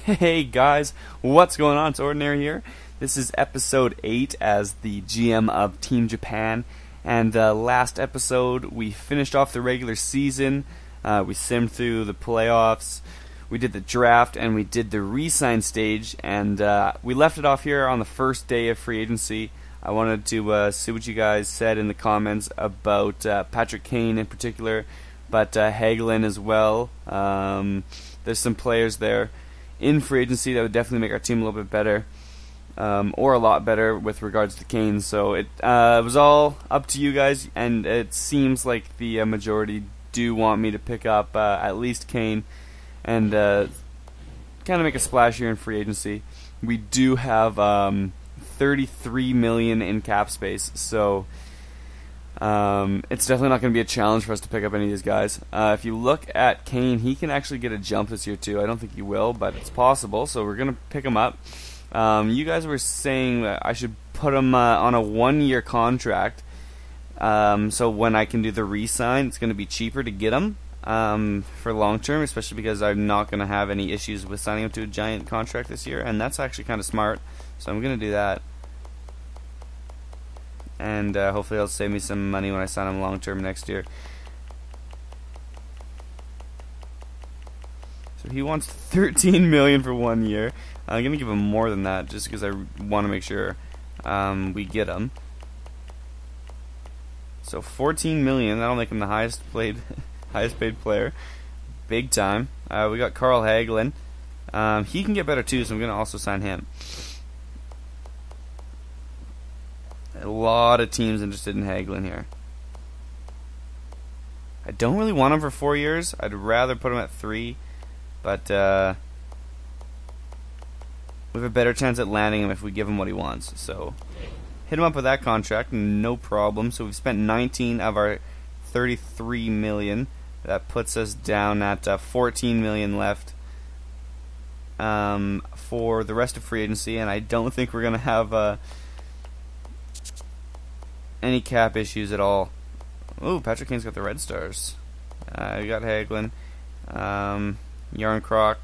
Hey guys, what's going on? It's Ordinary here. This is episode 8 as the GM of Team Japan. And last episode, we finished off the regular season. We simmed through the playoffs. We did the draft and we did the re-sign stage. And we left it off here on the first day of free agency. I wanted to see what you guys said in the comments about Patrick Kane in particular, but Hagelin as well. There's some players there in free agency that would definitely make our team a little bit better, or a lot better with regards to Kane. So it was all up to you guys, and it seems like the majority do want me to pick up at least Kane and kind of make a splash here in free agency. We do have 33 million in cap space, so it's definitely not going to be a challenge for us to pick up any of these guys. If you look at Kane, he can actually get a jump this year too. I don't think he will, but it's possible, so we're going to pick him up. You guys were saying that I should put him on a 1-year contract, so when I can do the re-sign, it's going to be cheaper to get him for long term, especially because I'm not going to have any issues with signing him to a giant contract this year, and that's actually kind of smart, so I'm going to do that. And hopefully it'll save me some money when I sign him long term next year. So he wants 13 million for 1 year. I'm gonna give him more than that just because I want to make sure we get him. So 14 million. That'll make him the highest paid player, big time. We got Carl Hagelin. He can get better too, so I'm gonna also sign him. A lot of teams interested in Hagelin here. I don't really want him for 4 years. I'd rather put him at 3, but we have a better chance at landing him if we give him what he wants. So hit him up with that contract, no problem. So we've spent 19 of our 33 million. That puts us down at 14 million left for the rest of free agency, and I don't think we're gonna have any cap issues at all. Ooh, Patrick Kane's got the Red Stars. We got Hagelin, Yarncroc,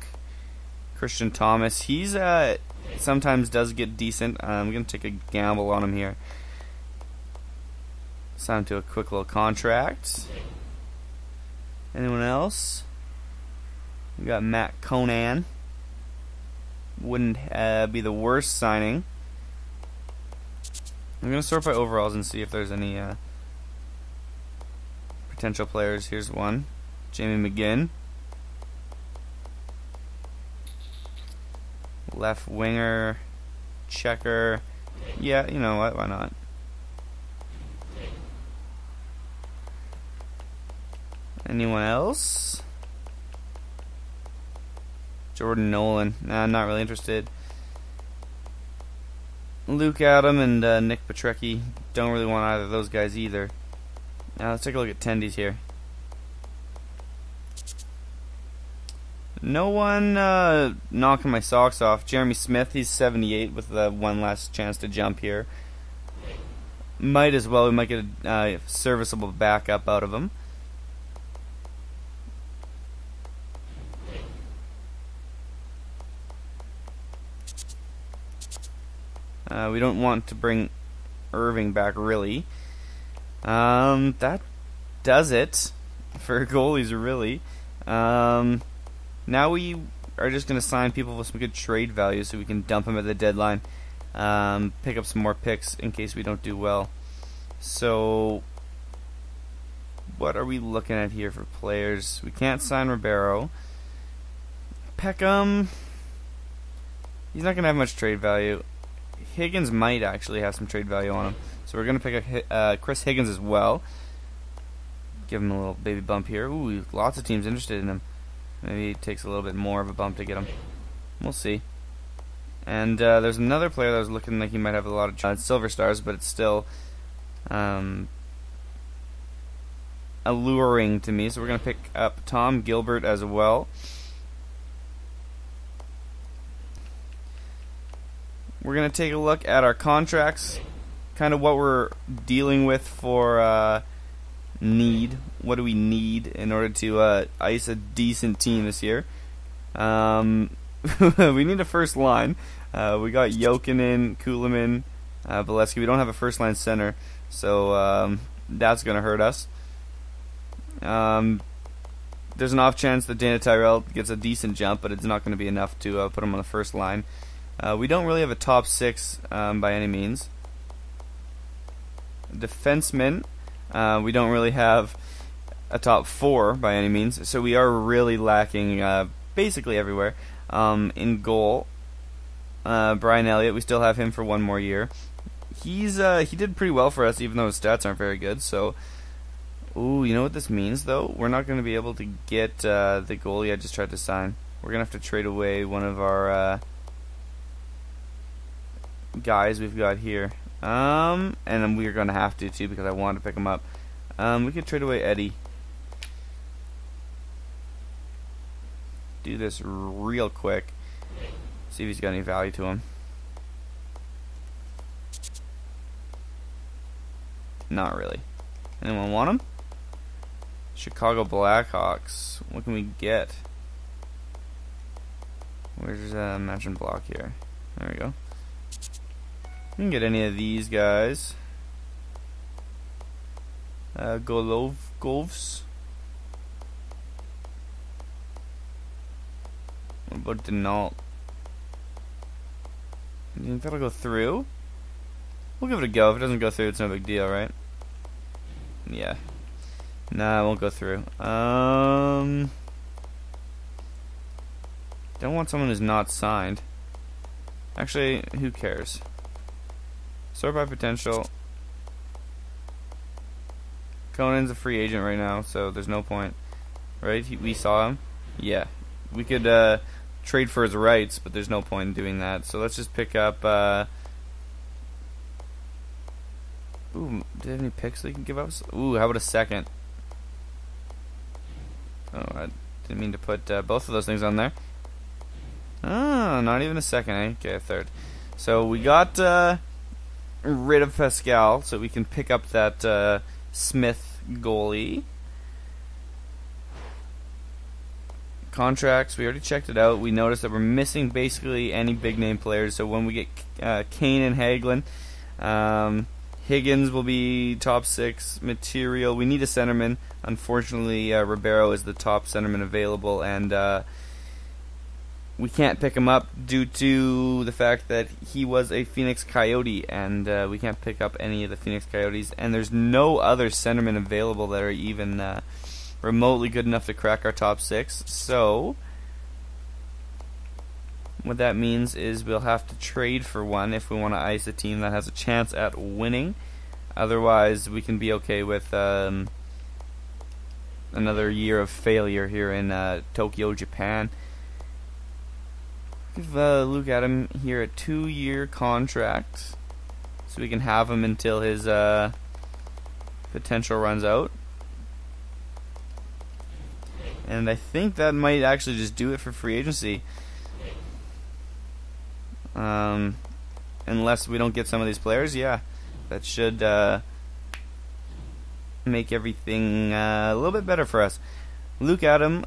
Christian Thomas. He's sometimes does get decent. I'm gonna take a gamble on him here. Sign him to a quick little contract. Anyone else? We got Matt Conan. Wouldn't be the worst signing. I'm going to sort by overalls and see if there's any potential players. Here's one. Jamie McGinn. Left winger. Checker. Yeah, you know what? Why not? Anyone else? Jordan Nolan. Nah, I'm not really interested. Luke Adam and Nick Petrecki. Don't really want either of those guys either. Now let's take a look at tendies here. No one knocking my socks off. Jeremy Smith, he's 78 with one last chance to jump here. Might as well. We might get a serviceable backup out of him. We don't want to bring Irving back, really. That does it for goalies, really. Now we are just going to sign people with some good trade value so we can dump them at the deadline. Pick up some more picks in case we don't do well. So, what are we looking at here for players? We can't sign Ribeiro. Peckham, he's not going to have much trade value. Higgins might actually have some trade value on him, so we're going to pick up Chris Higgins as well. Give him a little baby bump here. Ooh, lots of teams interested in him. Maybe it takes a little bit more of a bump to get him. We'll see. And there's another player that was looking like he might have a lot of silver stars, but it's still alluring to me, so we're going to pick up Tom Gilbert as well. We're going to take a look at our contracts, kind of what we're dealing with for need. What do we need in order to ice a decent team this year? we need a first line. We got Jokinen, Kulemin, Bolesky. We don't have a first line center, so that's going to hurt us. There's an off chance that Dana Tyrell gets a decent jump, but it's not going to be enough to put him on the first line. We don't really have a top 6 by any means. Defensemen, we don't really have a top 4 by any means, so we are really lacking basically everywhere. In goal, Brian Elliott, we still have him for one more year. He did pretty well for us, even though his stats aren't very good. So, ooh, you know what this means though? We're not going to be able to get the goalie I just tried to sign. We're going to have to trade away one of our guys we've got here. And then we're going to have to too, because I wanted to pick him up. We could trade away Eddie. Do this real quick. See if he's got any value to him. Not really. Anyone want him? Chicago Blackhawks. What can we get? Where's match and block here? There we go. We can get any of these guys. Golovs. What about Denault? Do you think that'll go through? We'll give it a go. If it doesn't go through, it's no big deal, right? Yeah. Nah, it won't go through. Don't want someone who's not signed. Actually, who cares? Sort by potential. Conan's a free agent right now, so there's no point. Right? We saw him? Yeah. We could trade for his rights, but there's no point in doing that. So let's just pick up... Ooh, do they have any picks they can give us? Ooh, how about a second? Oh, I didn't mean to put both of those things on there. Oh, not even a second, eh? Okay, a third. So we got rid of Pascal, so we can pick up that Smith goalie. Contracts, we already checked it out. We noticed that we're missing basically any big name players. So when we get Kane and Hagelin, Higgins will be top 6 material. We need a centerman. Unfortunately, Ribeiro is the top centerman available, and we can't pick him up due to the fact that he was a Phoenix Coyote, and we can't pick up any of the Phoenix Coyotes. And there's no other centermen available that are even remotely good enough to crack our top 6. So what that means is we'll have to trade for one if we want to ice a team that has a chance at winning. Otherwise, we can be okay with another year of failure here in Tokyo, Japan. Give Luke Adam here a 2-year contract, so we can have him until his potential runs out. And I think that might actually just do it for free agency. Unless we don't get some of these players, yeah. That should make everything a little bit better for us. Luke Adam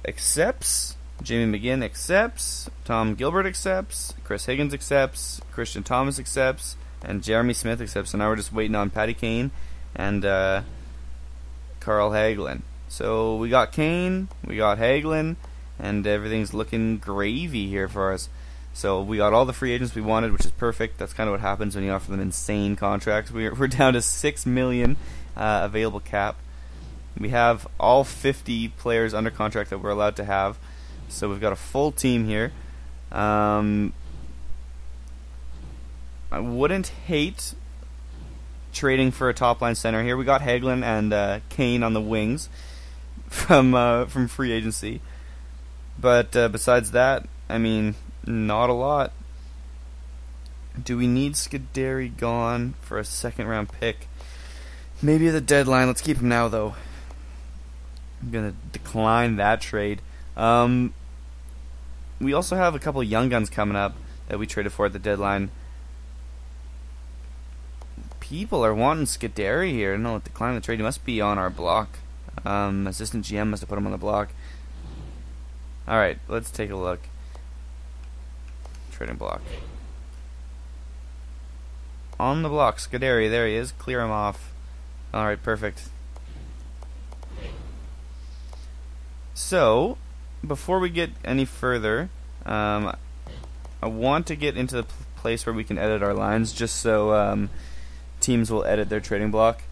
accepts. Jamie McGinn accepts. Tom Gilbert accepts. Chris Higgins accepts. Christian Thomas accepts. And Jeremy Smith accepts. So now we're just waiting on Patty Kane and Carl Hagelin. So we got Kane, we got Hagelin, and everything's looking gravy here for us. So we got all the free agents we wanted, which is perfect. That's kind of what happens when you offer them insane contracts. We're down to $6 million available cap. We have all 50 players under contract that we're allowed to have. So we've got a full team here. I wouldn't hate trading for a top line center here. We got Hagelin and Kane on the wings from free agency. But besides that, I mean, not a lot. Do we need Scuderi gone for a second round pick? Maybe at the deadline. Let's keep him now, though. I'm going to decline that trade. We also have a couple of young guns coming up that we traded for at the deadline. People are wanting Scuderi here. No, decline the trade. He must be on our block. Assistant GM must have put him on the block. Alright, let's take a look. trading block. On the block, Scuderi, there he is. Clear him off. Alright, perfect. So, before we get any further, I want to get into the place where we can edit our lines, just so teams will edit their trading block.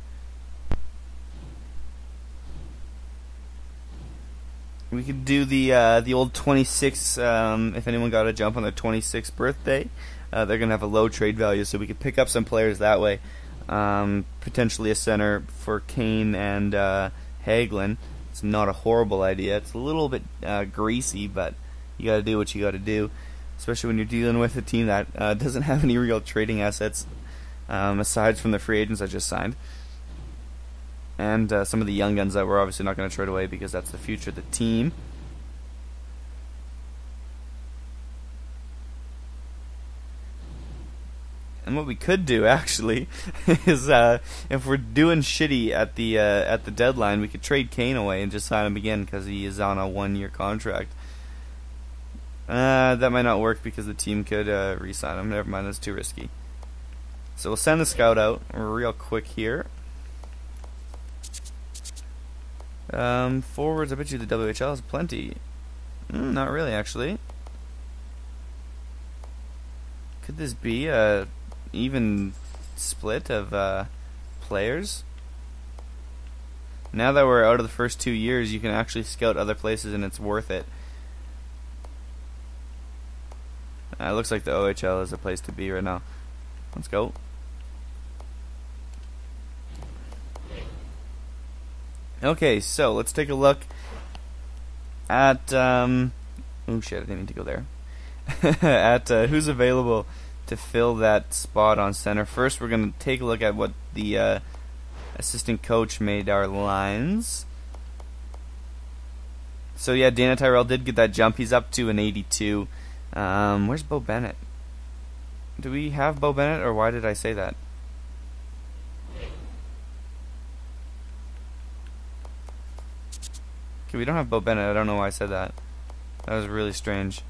We could do the old 26. If anyone got a jump on their 26th birthday, they're gonna have a low trade value, so we could pick up some players that way. Potentially a center for Kane and Hagelin. It's not a horrible idea. It's a little bit greasy, but you got to do what you got to do, especially when you're dealing with a team that doesn't have any real trading assets aside from the free agents I just signed. And some of the young guns that we're obviously not going to trade away because that's the future of the team. And what we could do actually is, if we're doing shitty at the deadline, we could trade Kane away and just sign him again because he is on a 1-year contract. That might not work because the team could re-sign him. Never mind, that's too risky. So we'll send the scout out real quick here. Forwards, I bet you the WHL has plenty. Not really, actually. Could this be a even split of players? Now that we're out of the first 2 years, you can actually scout other places and it's worth it. It looks like the OHL is a place to be right now. Let's go. Okay, so let's take a look at oh shit, I didn't mean to go there. At who's available to fill that spot on center. First, we're going to take a look at what the assistant coach made our lines. So yeah, Dana Tyrell did get that jump. He's up to an 82. Where's Bo Bennett? Do we have Bo Bennett, or why did I say that? Okay, we don't have Bo Bennett. I don't know why I said that. That was really strange.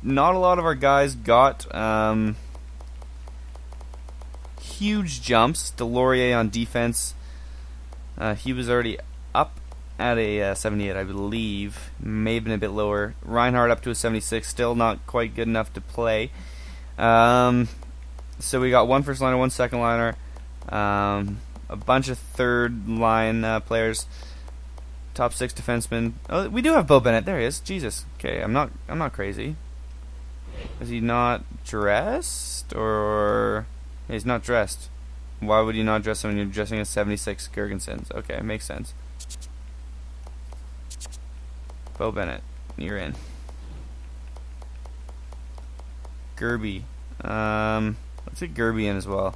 Not a lot of our guys got huge jumps. Delorier on defense, he was already up at a 78, I believe. May have been a bit lower. Reinhardt up to a 76, still not quite good enough to play. So we got one first liner, one second liner, a bunch of third line players. Top 6 defensemen. Oh, we do have Bo Bennett. There he is. Jesus. Okay, I'm not crazy. Is he not dressed, or he's not dressed? Why would you not dress him when you're dressing a 76 Gergensons? Okay, makes sense. Bo Bennett, you're in. Gerby. Let's get Gerby in as well.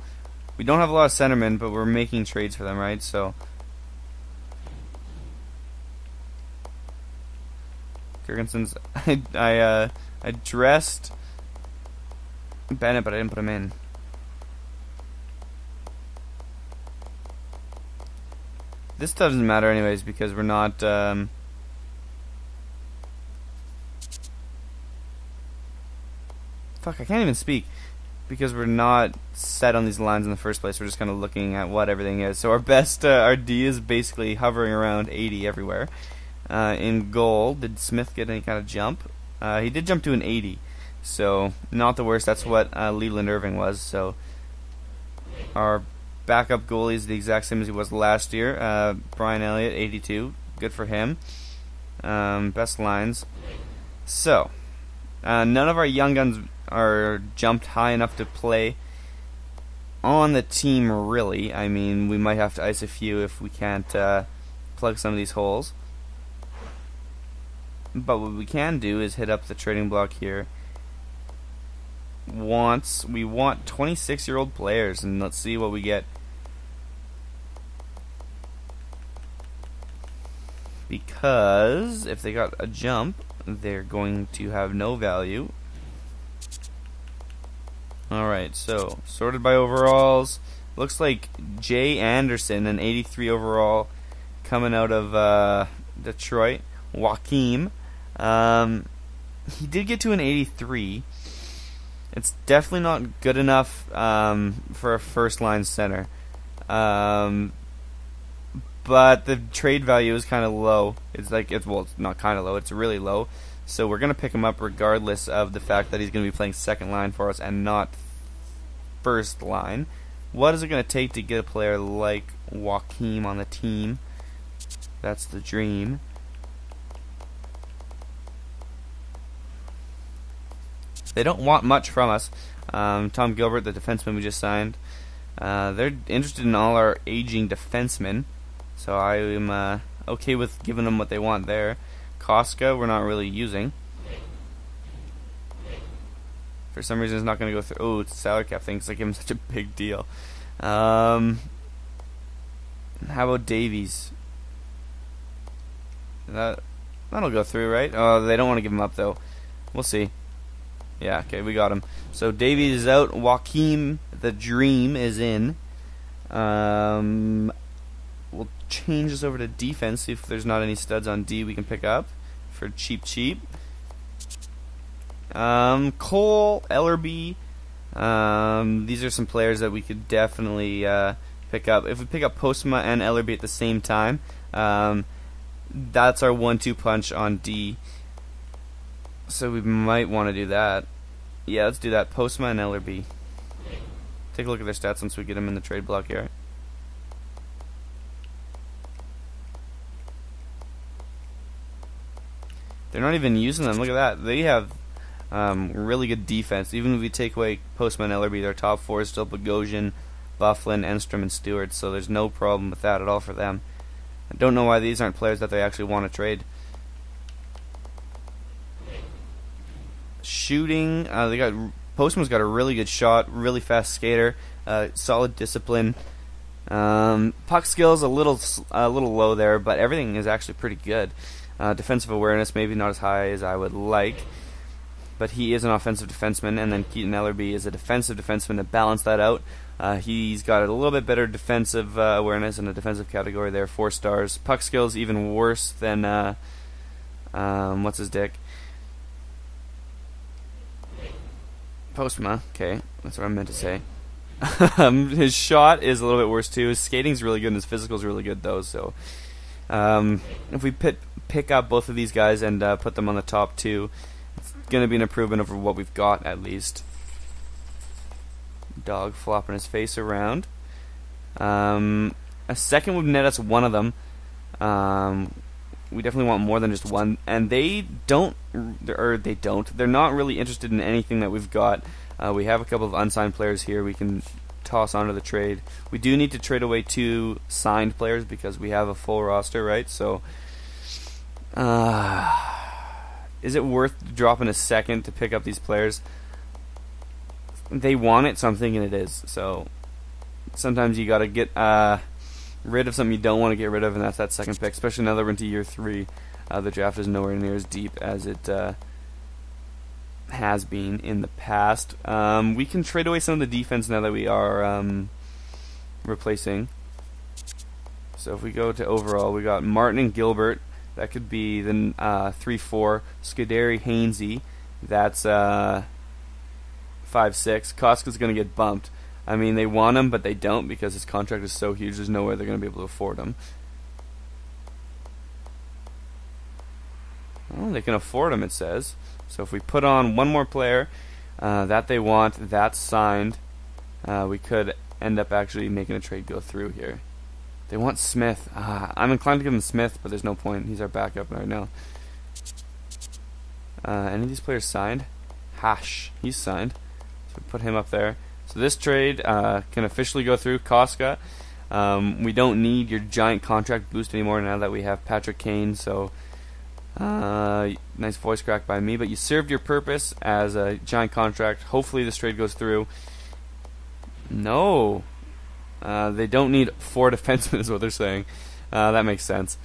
We don't have a lot of centermen, but we're making trades for them, right? So. Gergensons. I dressed Bennett, but I didn't put him in. This doesn't matter anyways because we're not. Fuck! I can't even speak because we're not set on these lines in the first place. We're just kind of looking at what everything is. So our best, our D is basically hovering around 80 everywhere. In goal, did Smith get any kind of jump? He did jump to an 80, so not the worst. That's what Leland Irving was. So our backup goalie is the exact same as he was last year. Brian Elliott, 82. Good for him. Best lines. So none of our young guns are jumped high enough to play on the team, really. I mean, we might have to ice a few if we can't plug some of these holes. But what we can do is hit up the trading block here. We want 26-year-old players, and let's see what we get. Because if they got a jump, they're going to have no value. Alright, so sorted by overalls. Looks like Jay Anderson, an 83 overall, coming out of Detroit. Joaquim. He did get to an 83. It's definitely not good enough for a first-line center. But the trade value is kind of low. It's not kind of low. It's really low. So we're going to pick him up regardless of the fact that he's going to be playing second line for us and not first line. What is it going to take to get a player like Joaquim on the team? That's the dream. They don't want much from us. Tom Gilbert, the defenseman we just signed, they're interested in all our aging defensemen. So I am okay with giving them what they want there. Koska, we're not really using. For some reason, it's not going to go through. Oh, it's a salary cap thing because I give him such a big deal. How about Davies? That'll go through, right? Oh, they don't want to give him up, though. We'll see. Yeah, okay, we got him. So Davies is out. Joaquim, the dream, is in. We'll change this over to defense, see if there's not any studs on D we can pick up for cheap. Cole, Ellerby, these are some players that we could definitely pick up. If we pick up Postma and Ellerby at the same time, that's our 1-2 punch on D. So we might want to do that. Yeah, let's do that. Postma and Ellerby. Take a look at their stats once we get them in the trade block here. They're not even using them. Look at that. They have really good defense. Even if we take away Postman and Ellerby, their top four is still Bogosian, Bufflin, Enstrom, and Stewart. So there's no problem with that at all for them. I don't know why these aren't players that they actually want to trade. Shooting, they got Postman's got a really good shot, really fast skater, solid discipline. Puck skills a little low there, but everything is actually pretty good. Defensive awareness maybe not as high as I would like, but he is an offensive defenseman, and then Keaton Ellerby is a defensive defenseman to balance that out. He's got a little bit better defensive awareness in the defensive category there, 4 stars. Puck skills even worse than what's his dick? Postma. Okay, that's what I meant to say. His shot is a little bit worse too. His skating's really good and his physical's really good though. So if we pick up both of these guys and put them on the top 2, it's going to be an improvement over what we've got at least. Dog flopping his face around. A second would net us one of them. We definitely want more than just one, and they're not really interested in anything that we've got. We have a couple of unsigned players here we can toss onto the trade. We do need to trade away 2 signed players because we have a full roster, right? So is it worth dropping a second to pick up these players? They want it, so I'm thinking it is. So sometimes you gotta get rid of something you don't want to get rid of, and that's that second pick, especially now that we're into year 3. The draft is nowhere near as deep as it has been in the past. We can trade away some of the defense now that we are replacing. So if we go to overall, we got Martin and Gilbert. That could be the 3-4. Scuderi, Hainsey. That's 5-6. Koska's going to get bumped. I mean, they want him, but they don't because his contract is so huge. There's no way they're going to be able to afford him. Well, they can afford him, it says. So if we put on one more player that they want, that's signed, we could end up actually making a trade go through here. They want Smith. I'm inclined to give him Smith, but there's no point. He's our backup right now. Any of these players signed? Hash. He's signed. So we put him up there. So this trade can officially go through. Koska. We don't need your giant contract boost anymore now that we have Patrick Kane. So nice voice crack by me. But you served your purpose as a giant contract. Hopefully this trade goes through. No. They don't need 4 defensemen is what they're saying. That makes sense.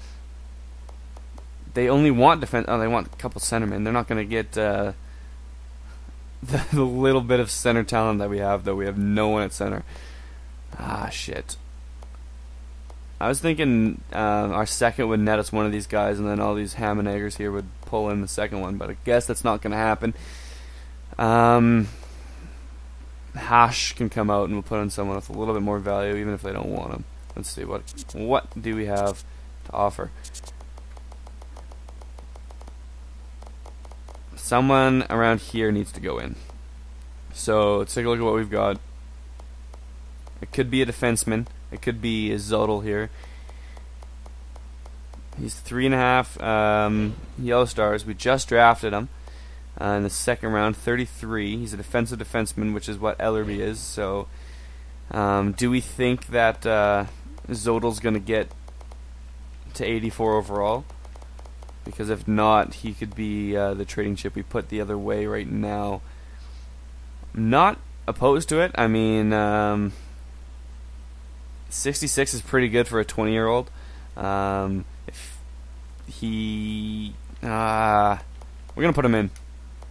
They only want defense. Oh, they want a couple centermen. They're not going to get the little bit of center talent that we have, though. We have no one at center. Shit. I was thinking our second would net us one of these guys, and then all these ham and eggers here would pull in the second one, but I guess that's not going to happen. Hash can come out, and we'll put in someone with a little bit more value, even if they don't want him. Let's see, what do we have to offer? Someone around here needs to go in. So let's take a look at what we've got. It could be a defenseman. It could be a Zodel here. He's 3.5 Yellow Stars. We just drafted him in the second round, 33. He's a defensive defenseman, which is what Ellerby is. So do we think that Zodel's going to get to 84 overall? Because if not, he could be the trading chip we put the other way right now. I'm not opposed to it. I mean, 66 is pretty good for a 20-year-old. If he... we're going to put him in.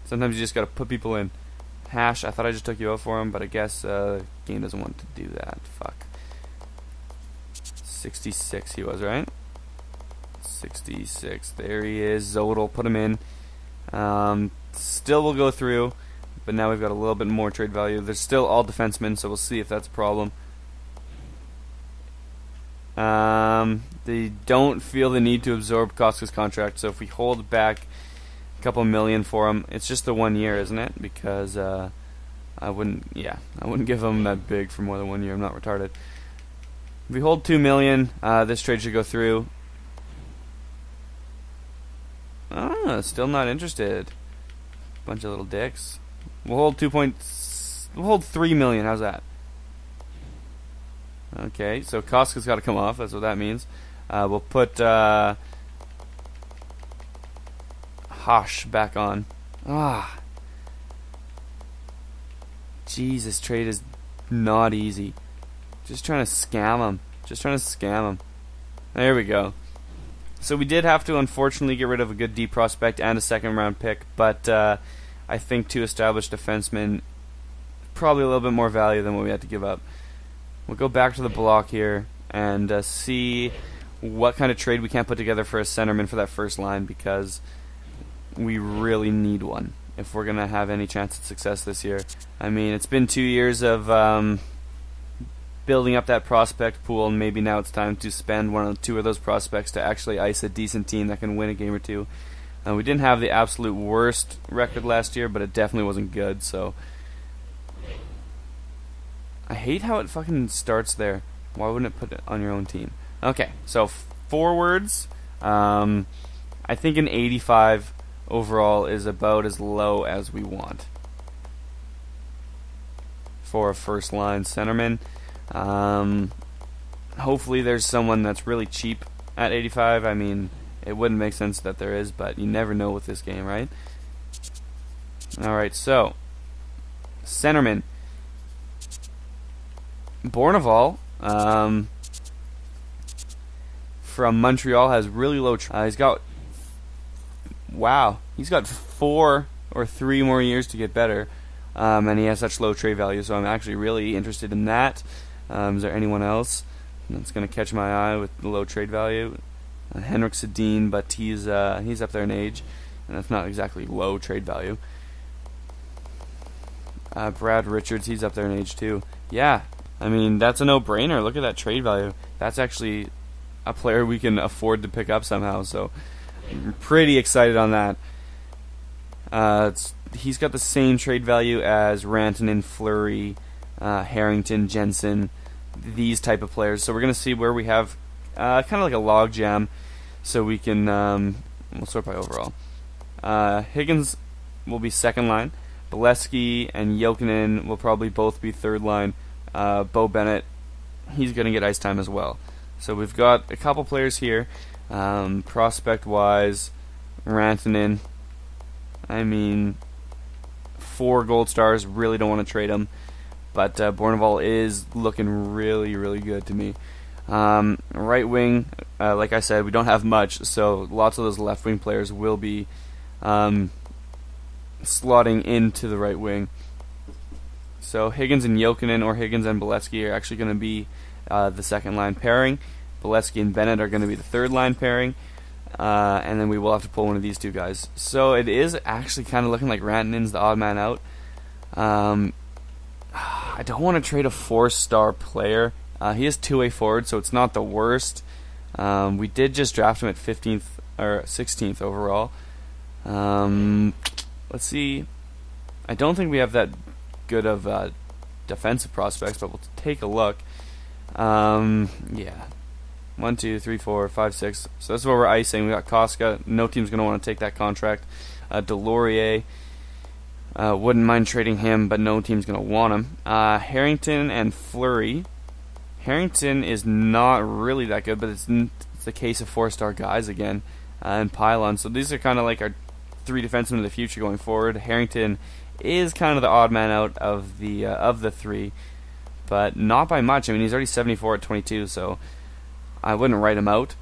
Sometimes you just got to put people in. Hash, I thought I just took you out for him, but I guess game doesn't want to do that. Fuck. 66 he was, right? 66. There he is. Zodel, put him in. Still will go through, but now we've got a little bit more trade value. They're still all defensemen, so we'll see if that's a problem. They don't feel the need to absorb Koska's contract, so if we hold back a couple million for him, it's just the 1 year, isn't it? Because I wouldn't give him that big for more than 1 year. I'm not retarded. If we hold 2 million, this trade should go through. Still not interested. Bunch of little dicks. We'll hold 3 million. How's that? Okay, so Koska's got to come off. That's what that means. We'll put Hosh back on. Jesus, trade is not easy. Just trying to scam him. There we go. So we did have to, unfortunately, get rid of a good D prospect and a second-round pick, but I think 2 established defensemen, probably a little bit more value than what we had to give up. We'll go back to the block here and see what kind of trade we can put together for a centerman for that first line, because we really need one if we're going to have any chance at success this year. I mean, it's been 2 years of building up that prospect pool, and maybe now it's time to spend 1 or 2 of those prospects to actually ice a decent team that can win a game or 2. We didn't have the absolute worst record last year, but it definitely wasn't good, so I hate how it fucking starts there. Why wouldn't it put it on your own team? Okay, so forwards, I think an 85 overall is about as low as we want for a first line centerman. Hopefully there's someone that's really cheap at 85. I mean, it wouldn't make sense that there is, but you never know with this game, right? Alright, so centerman. Bourneval from Montreal has really low he's got 4 or 3 more years to get better, and he has such low trade value, so I'm actually really interested in that. Is there anyone else that's going to catch my eye with the low trade value? Henrik Sedin, but he's up there in age, and that's not exactly low trade value. Brad Richards, he's up there in age too. Yeah, I mean, that's a no-brainer. Look at that trade value. That's actually a player we can afford to pick up somehow, so I'm pretty excited on that. He's got the same trade value as Rantanen, Fleury, Harrington, Jensen, these type of players. So we're going to see where we have kind of like a log jam, so we can we'll sort by overall. Higgins will be second line. Bolesky and Jokinen will probably both be third line. Bo Bennett, he's going to get ice time as well. So we've got a couple players here. Prospect-wise, Rantanen, I mean, 4 gold stars, really don't want to trade him. But Bourneval is looking really, really good to me. Right wing, like I said, we don't have much, so lots of those left wing players will be slotting into the right wing. So Higgins and Jokinen, or Higgins and Bolesky, are actually going to be the second line pairing. Bolesky and Bennett are going to be the third line pairing. And then we will have to pull one of these two guys. So it is actually kind of looking like Rantanen's the odd man out. I don't want to trade a 4-star player. He is 2-way forward, so it's not the worst. We did just draft him at 15th or 16th overall. Let's see. I don't think we have that good of defensive prospects, but we'll take a look. Yeah. 1, 2, 3, 4, 5, 6. So that's what we're icing. We got Koska. No team's going to want to take that contract. Delorier. Wouldn't mind trading him, but no team's going to want him. Harrington and Fleury. Harrington is not really that good, but it's the case of 4-star guys again. And Pylon. So these are kind of like our 3 defensemen of the future going forward. Harrington is kind of the odd man out of the 3, but not by much. I mean, he's already 74 at 22, so I wouldn't write him out.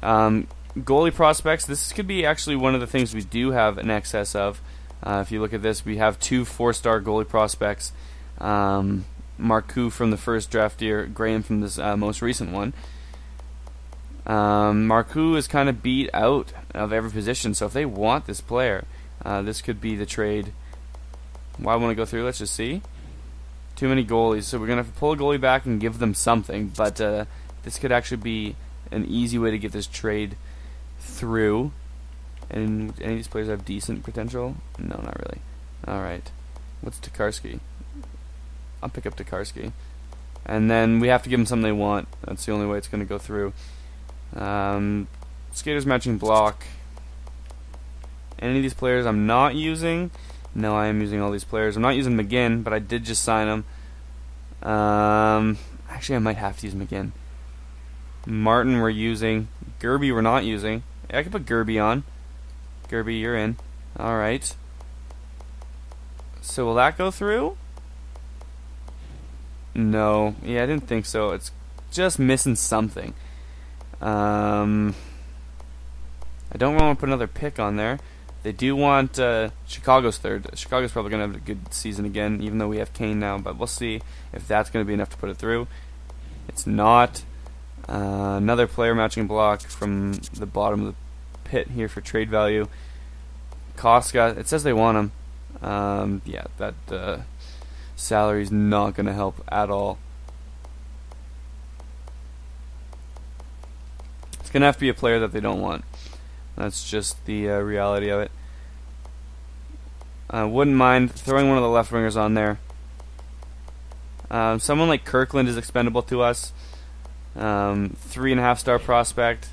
Goalie prospects, this could be actually one of the things we do have an excess of. If you look at this, we have 2 4-star goalie prospects. Marcoux from the first draft year, Graham from this most recent one. Marcoux is kind of beat out of every position, so if they want this player, this could be the trade. Why want to go through? Let's just see. Too many goalies, so we're going to have to pull a goalie back and give them something, but this could actually be an easy way to get this trade through. And any of these players have decent potential? No, not really. Alright. What's Tokarski? I'll pick up Tokarski. And then we have to give them something they want. That's the only way it's going to go through. Skaters matching block. Any of these players I'm not using? No, I am using all these players. I'm not using McGinn, but I did just sign him. Actually, I might have to use McGinn. Martin we're using. Gerby we're not using. I could put Gerby on. Gerby, you're in. Alright. So will that go through? No. Yeah, I didn't think so. It's just missing something. I don't want to put another pick on there. They do want Chicago's third. Chicago's probably going to have a good season again, even though we have Kane now. But we'll see if that's going to be enough to put it through. It's not. Another player matching block from the bottom of the pit here for trade value. Koska, it says they want him. Yeah, that salary's not going to help at all. It's going to have to be a player that they don't want. That's just the reality of it. I wouldn't mind throwing one of the left wingers on there. Someone like Kirkland is expendable to us. 3.5-star prospect.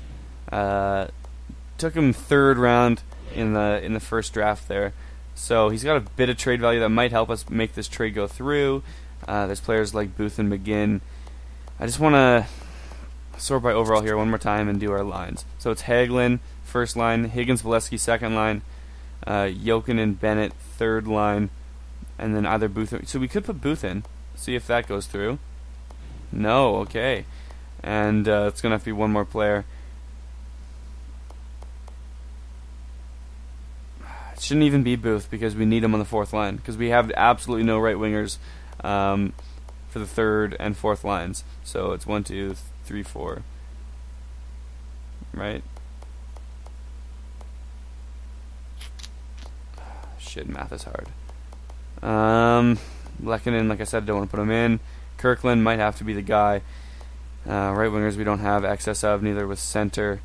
Took him 3rd round in the first draft there. So he's got a bit of trade value that might help us make this trade go through. There's players like Booth and McGinn. I just want to sort by overall here one more time and do our lines. So it's Hagelin, first line, Higgins, Bolesky, second line, Jokinen, Bennett, third line, and then either Booth. So we could put Booth in, see if that goes through. No, okay. And it's going to have to be one more player. It shouldn't even be Booth because we need him on the 4th line because we have absolutely no right wingers for the 3rd and 4th lines. So it's 1, 2, 3, 4. Right? Shit, math is hard. Lehkonen, like I said, I don't want to put him in. Kirkland might have to be the guy. Right wingers we don't have excess of, neither with center.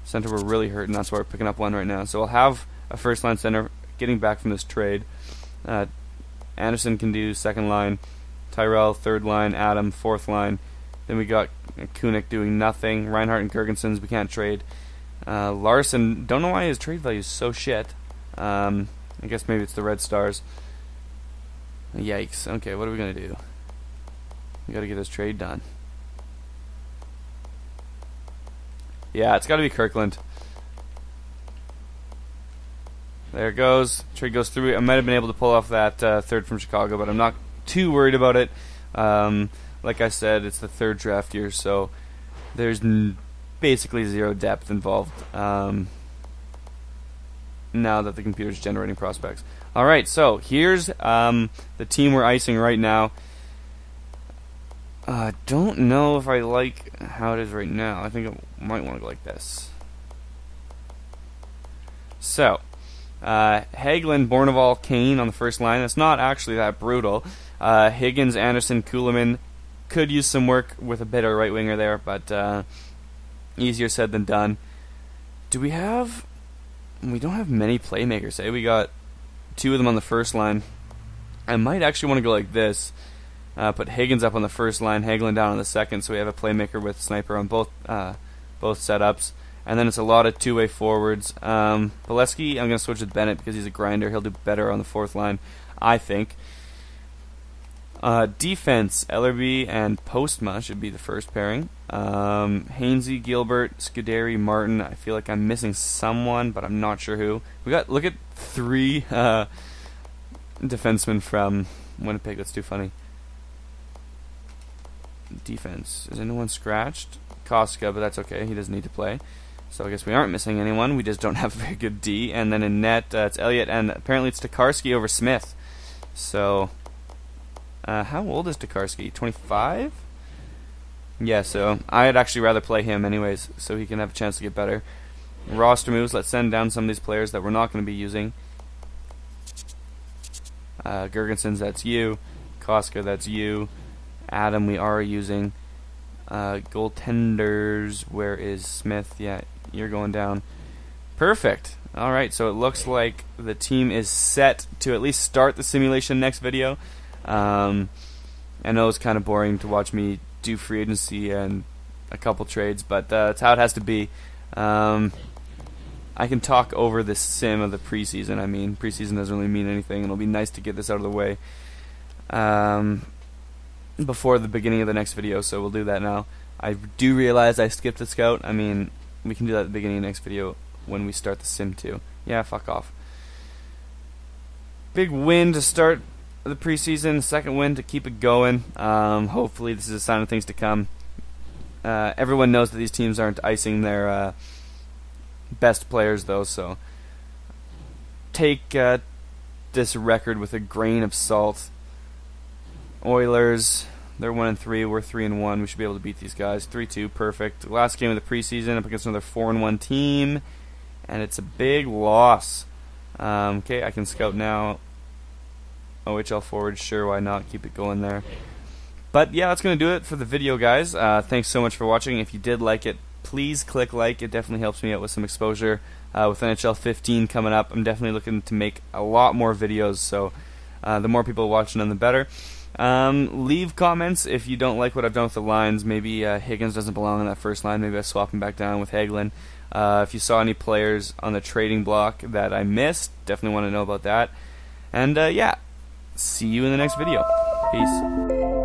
Center we're really hurting, that's why we're picking up one right now. So we'll have a first line center getting back from this trade. Anderson can do second line. Tyrell, third line. Adam, fourth line. Then we got Kunik doing nothing. Reinhardt and Gergensons we can't trade. Larson, don't know why his trade value is so shit. I guess maybe it's the Red Stars. Yikes. Okay, what are we going to do? We got to get this trade done. Yeah, it's got to be Kirkland. There it goes. Trade goes through. I might have been able to pull off that 3rd from Chicago, but I'm not too worried about it. Like I said, it's the 3rd draft year, so there's basically 0 depth involved now that the computer's generating prospects. Alright, so here's the team we're icing right now. Don't know if I like how it is right now. I think I might want to go like this. So, Hagelin, Bourneval, Kane on the first line. That's not actually that brutal. Higgins, Anderson, Kuhlman could use some work with a better right winger there, but easier said than done. Do we have... We don't have many playmakers, eh? We got 2 of them on the first line. I might actually want to go like this. Put Higgins up on the first line, Hagelin down on the second, so we have a playmaker with sniper on both setups. And then it's a lot of two-way forwards. Bolesky, I'm going to switch with Bennett because he's a grinder. He'll do better on the fourth line, I think. Defense, Ellerby and Postma should be the first pairing. Hainsey, Gilbert, Scuderi, Martin. I feel like I'm missing someone, but I'm not sure who. We got, look at 3 defensemen from Winnipeg. That's too funny. Defense. Is anyone scratched? Koska, but that's okay. He doesn't need to play. So I guess we aren't missing anyone. We just don't have a very good D. And then in net, it's Elliott, and apparently it's Tokarski over Smith. So, how old is Tokarski? 25? Yeah, so I'd actually rather play him anyways, so he can have a chance to get better. Roster moves. Let's send down some of these players that we're not going to be using. Gergensons, that's you. Koska, that's you. Adam, we are using. Goaltenders, where is Smith? Yeah, you're going down. Perfect. Alright, so it looks like the team is set to at least start the simulation next video. I know it's kind of boring to watch me do free agency and a couple trades, but that's how it has to be. I can talk over the sim of the preseason. I mean, preseason doesn't really mean anything, and it'll be nice to get this out of the way before the beginning of the next video, so we'll do that now. I do realize I skipped the scout. I mean, we can do that at the beginning of the next video when we start the sim too. Yeah, fuck off. Big win to start the preseason, second win to keep it going. Hopefully this is a sign of things to come. Everyone knows that these teams aren't icing their best players though, so take this record with a grain of salt. Oilers, they're 1-3, we're 3-1. We should be able to beat these guys. 3-2, perfect. Last game of the preseason up against another 4-1 team, and it's a big loss. Okay, I can scout now. OHL forward, sure, why not? Keep it going there. But yeah, that's going to do it for the video, guys. Thanks so much for watching. If you did like it, please click like. It definitely helps me out with some exposure. With NHL 15 coming up, I'm definitely looking to make a lot more videos, so the more people watching them, the better. Leave comments if you don't like what I've done with the lines. Maybe Higgins doesn't belong on that first line. Maybe I swap him back down with Hagelin. If you saw any players on the trading block that I missed, definitely want to know about that. And yeah, see you in the next video. Peace.